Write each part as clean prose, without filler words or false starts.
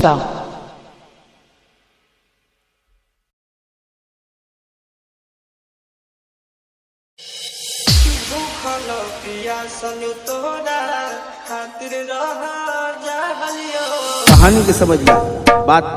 गुप्ता। कहानी के समझिए बात।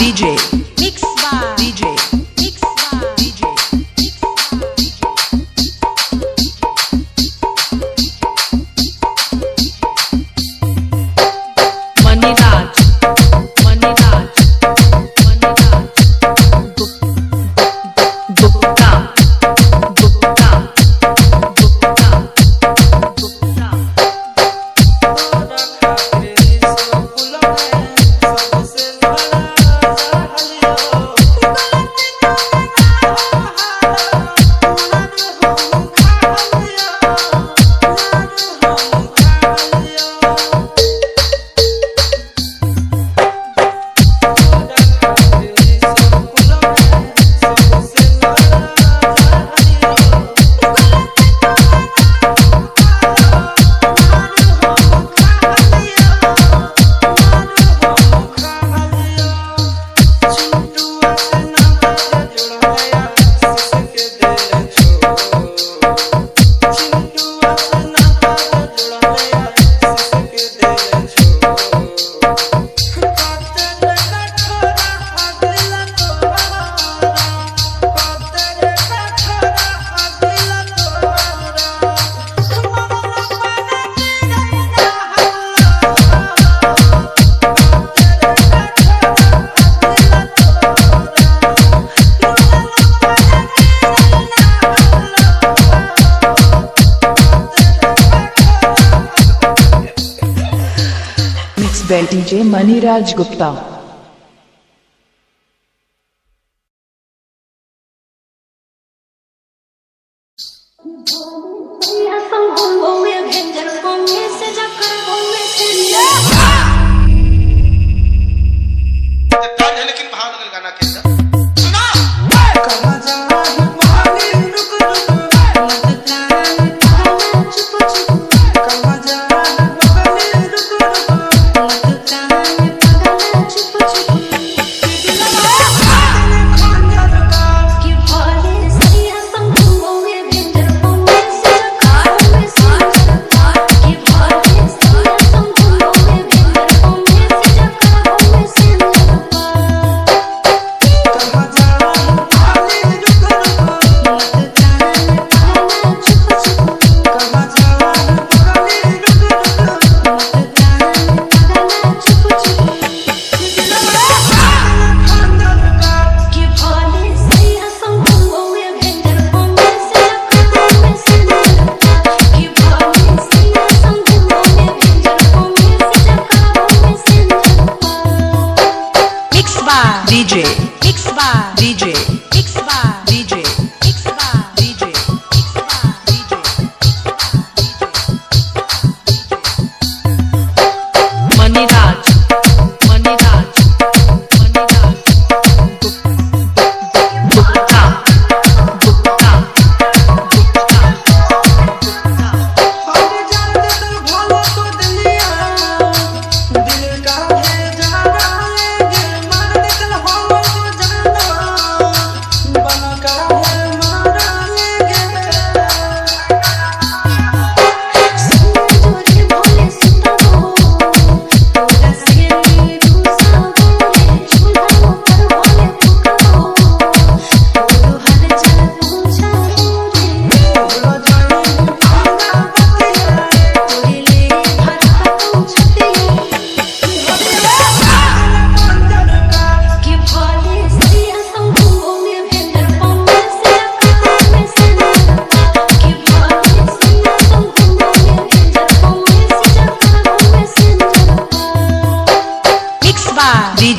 DJ by DJ Maniraj Gupta.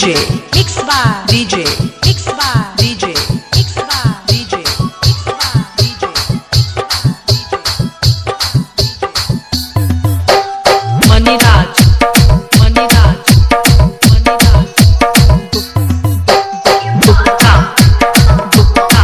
DJ Mix by DJ Mix by DJ Mix by DJ Mix by DJ Maniraj Maniraj Maniraj Gupta Gupta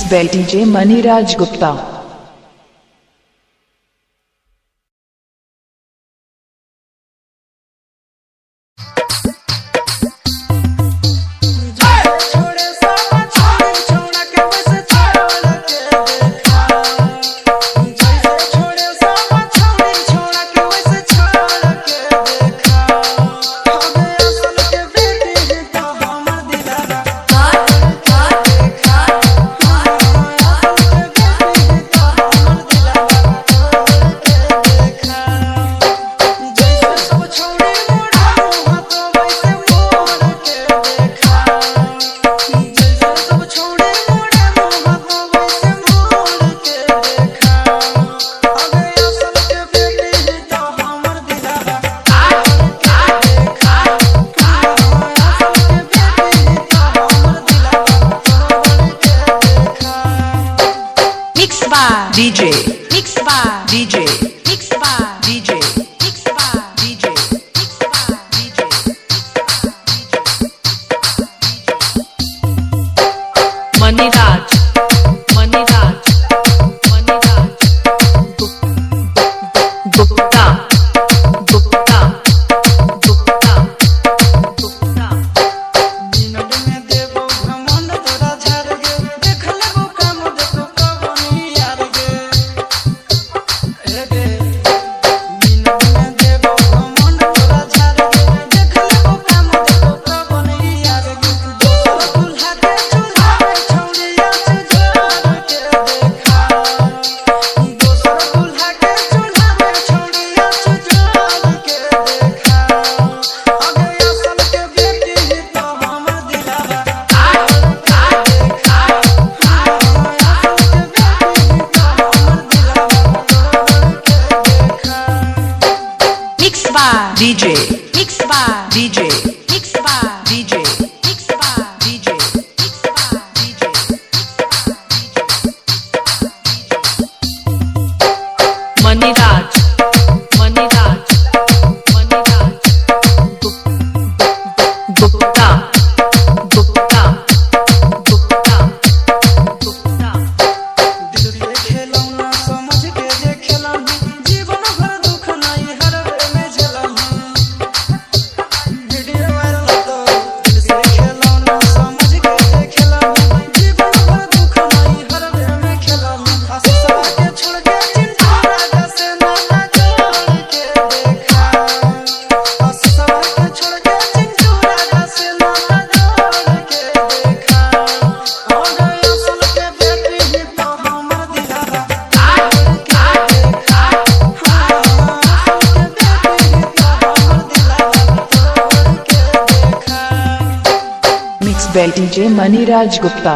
by DJ Maniraj Gupta. DJ Mix by DJ Mix by DJ Mix by DJ Mix by DJ Maniraj Maniraj Maniraj Gupta Gupta Gupta Gupta minute में देवो घमंड तोरा झर गे देख लेबो काम देखो कबनी यार गे गे मिनट में देवो घमंड तोरा झर गे देख लेबो काम देखो कबनी यार गे दोसर दुल्हा के चूल्हा में छौड़िया से जोर के देखा दोसर दुल्हा के चूल्हा में छौड़िया से जोर के देखा अगे असल के बेटी ही तो हमर दिलावा Mix by DJ Mix by DJ Mix by DJ Mix by DJ Mix by DJ Maniraj Maniraj Maniraj Gupta Gupta Gupta Gupta दिल से खेलौना समझ के जे खेलम जीवन भर दुख नहीं हरवे में झेलम वीडियो वायरल तो दिल से खेलौना समझ के जे खेलम जीवन भर दुख नहीं हरवे में खेलम अससवा के छोड़ के चिंता राजा से नाता जोड़ के देखा अससवा के छोड़ के चिंता राजा से नाता जोड़ के देखा हो गए असल के बेटी ही तो हमर दिलावा Mix by DJ Maniraj Gupta.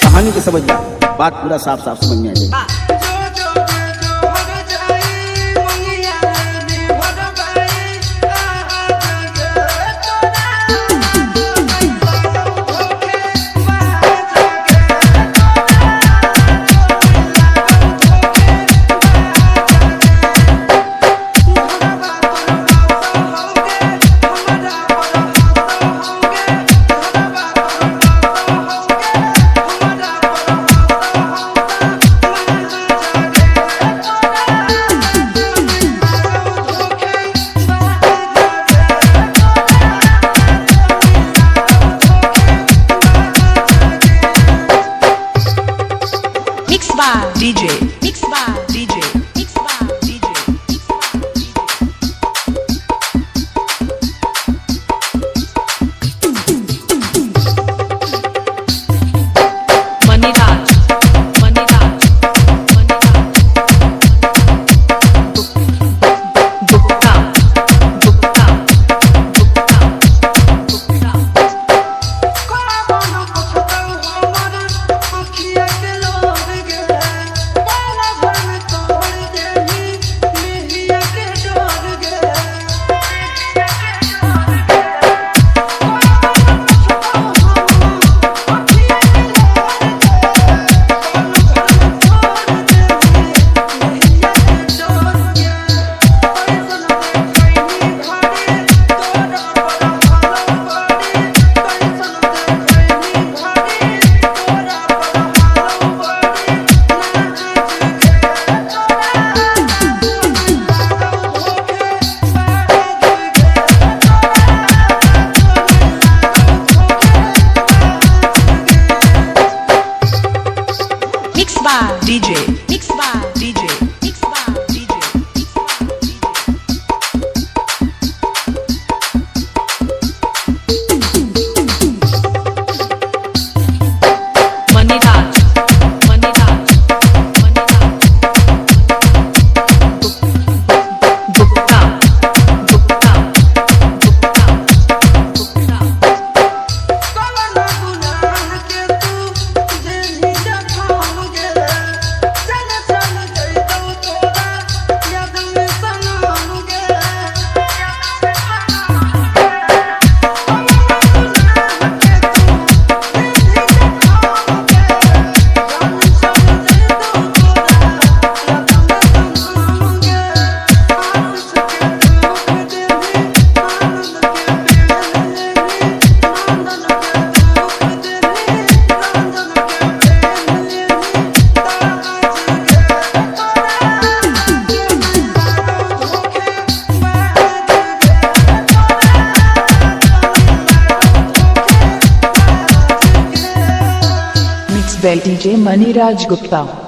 कहानी को समझिए, बात पूरा साफ साफ समझ में आ जाएगी। DJ, mix by DJ, mix by DJ, mix by Maniraj, Maniraj, Maniraj, Gupta, Gupta, Gupta, Gupta. कोना पछता हमर अखिया के लोर गे पाला भर तोड़ देही मेहिया के डोर गे Mix by DJ, mix by DJ, mix by DJ, mix by DJ. Maniraj, Maniraj, Maniraj, Gupta, Gupta, Gupta, Gupta. कवना गुनाह के तू जेही जखाम गे चल चल जइतौ तोरा याद में सनम गे Mixed by DJ Maniraj Gupta.